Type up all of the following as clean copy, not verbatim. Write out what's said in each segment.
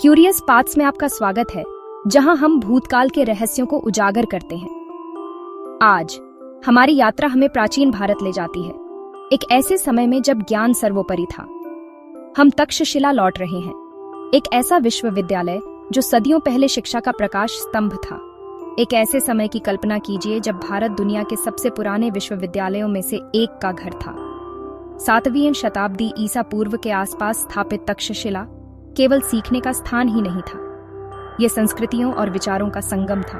Curious paths में आपका स्वागत है, जहां हम भूतकाल के रहस्यों को उजागर करते हैं। आज हमारी यात्रा हमें प्राचीन भारत ले जाती है, एक ऐसे समय में जब ज्ञान सर्वोपरि था। हम तक्षशिला लौट रहे हैं, एक ऐसा विश्वविद्यालय जो सदियों पहले शिक्षा का प्रकाश स्तंभ था। एक ऐसे समय की कल्पना कीजिए जब भारत दुनिया के सबसे पुराने विश्वविद्यालयों में से एक का घर था। 7वीं शताब्दी ईसा पूर्व के आसपास स्थापित तक्षशिला केवल सीखने का स्थान ही नहीं था, यह संस्कृतियों और विचारों का संगम था।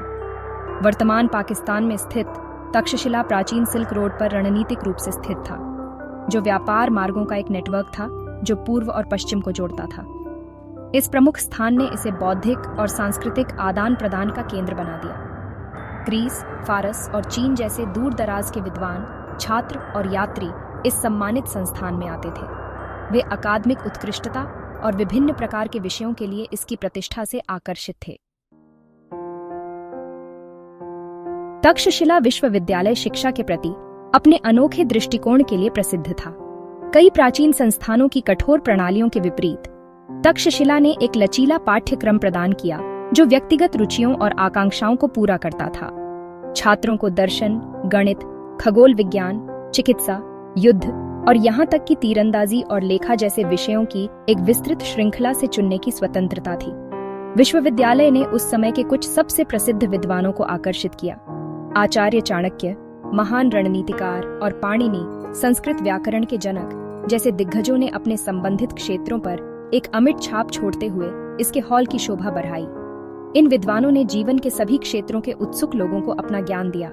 वर्तमान पाकिस्तान में स्थित तक्षशिला प्राचीन सिल्क रोड पर रणनीतिक रूप से स्थित था, जो व्यापार मार्गों का एक नेटवर्क था जो पूर्व और पश्चिम को जोड़ता था। इस प्रमुख स्थान ने इसे बौद्धिक और सांस्कृतिक आदान प्रदान का केंद्र बना दिया। ग्रीस, फारस और चीन जैसे दूर दराज के विद्वान, छात्र और यात्री इस सम्मानित संस्थान में आते थे। वे अकादमिक उत्कृष्टता और विभिन्न प्रकार के विषयों के लिए इसकी प्रतिष्ठा से आकर्षित थे। तक्षशिला विश्वविद्यालय शिक्षा के प्रति अपने अनोखे दृष्टिकोण के लिए प्रसिद्ध था। कई प्राचीन संस्थानों की कठोर प्रणालियों के विपरीत तक्षशिला ने एक लचीला पाठ्यक्रम प्रदान किया जो व्यक्तिगत रुचियों और आकांक्षाओं को पूरा करता था। छात्रों को दर्शन, गणित, खगोल विज्ञान, चिकित्सा, युद्ध और यहाँ तक कि तीरंदाजी और लेखा जैसे विषयों की एक विस्तृत श्रृंखला से चुनने की स्वतंत्रता थी। विश्वविद्यालय ने उस समय के कुछ सबसे प्रसिद्ध विद्वानों को आकर्षित किया। आचार्य चाणक्य, महान रणनीतिकार, और पाणिनि, संस्कृत व्याकरण के जनक, जैसे दिग्गजों ने अपने संबंधित क्षेत्रों पर एक अमिट छाप छोड़ते हुए इसके हॉल की शोभा बढ़ाई। इन विद्वानों ने जीवन के सभी क्षेत्रों के उत्सुक लोगों को अपना ज्ञान दिया।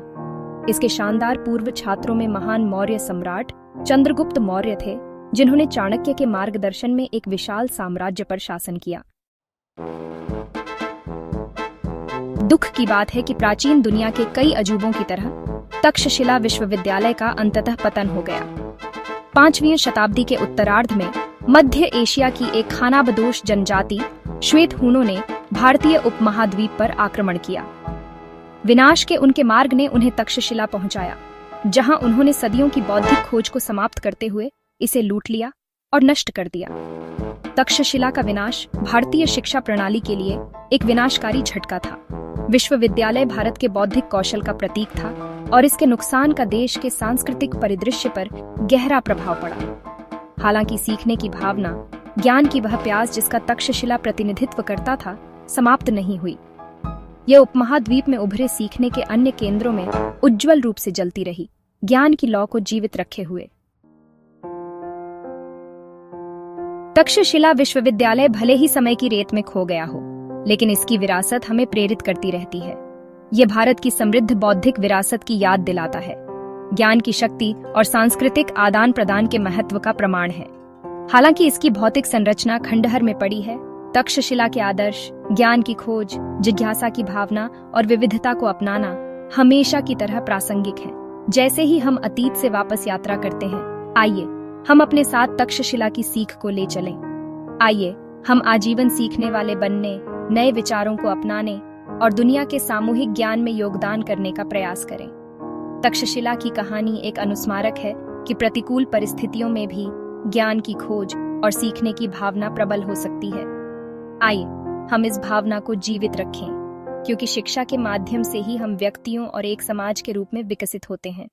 इसके शानदार पूर्व छात्रों में महान मौर्य सम्राट चंद्रगुप्त मौर्य थे, जिन्होंने चाणक्य के मार्गदर्शन में एक विशाल साम्राज्य पर शासन किया। दुख की बात है कि प्राचीन दुनिया के कई अजूबों की तरह तक्षशिला विश्वविद्यालय का अंततः पतन हो गया। 5वीं शताब्दी के उत्तरार्ध में मध्य एशिया की एक खानाबदोश जनजाति श्वेत हूणों ने भारतीय उपमहाद्वीप पर आक्रमण किया। विनाश के उनके मार्ग ने उन्हें तक्षशिला पहुंचाया, जहां उन्होंने सदियों की बौद्धिक खोज को समाप्त करते हुए इसे लूट लिया और नष्ट कर दिया। तक्षशिला का विनाश भारतीय शिक्षा प्रणाली के लिए एक विनाशकारी झटका था। विश्वविद्यालय भारत के बौद्धिक कौशल का प्रतीक था और इसके नुकसान का देश के सांस्कृतिक परिदृश्य पर गहरा प्रभाव पड़ा। हालांकि सीखने की भावना, ज्ञान की वह प्यास जिसका तक्षशिला प्रतिनिधित्व करता था, समाप्त नहीं हुई। यह उपमहाद्वीप में उभरे सीखने के अन्य केंद्रों में उज्जवल रूप से जलती रही, ज्ञान की लौ को जीवित रखे हुए। तक्षशिला विश्वविद्यालय भले ही समय की रेत में खो गया हो, लेकिन इसकी विरासत हमें प्रेरित करती रहती है। यह भारत की समृद्ध बौद्धिक विरासत की याद दिलाता है, ज्ञान की शक्ति और सांस्कृतिक आदान प्रदान के महत्व का प्रमाण है। हालांकि इसकी भौतिक संरचना खंडहर में पड़ी है, तक्षशिला के आदर्श, ज्ञान की खोज, जिज्ञासा की भावना और विविधता को अपनाना हमेशा की तरह प्रासंगिक है। जैसे ही हम अतीत से वापस यात्रा करते हैं, आइए हम अपने साथ तक्षशिला की सीख को ले चलें। आइए हम आजीवन सीखने वाले बनने, नए विचारों को अपनाने और दुनिया के सामूहिक ज्ञान में योगदान करने का प्रयास करें। तक्षशिला की कहानी एक अनुस्मारक है कि प्रतिकूल परिस्थितियों में भी ज्ञान की खोज और सीखने की भावना प्रबल हो सकती है। आइए हम इस भावना को जीवित रखें, क्योंकि शिक्षा के माध्यम से ही हम व्यक्तियों और एक समाज के रूप में विकसित होते हैं।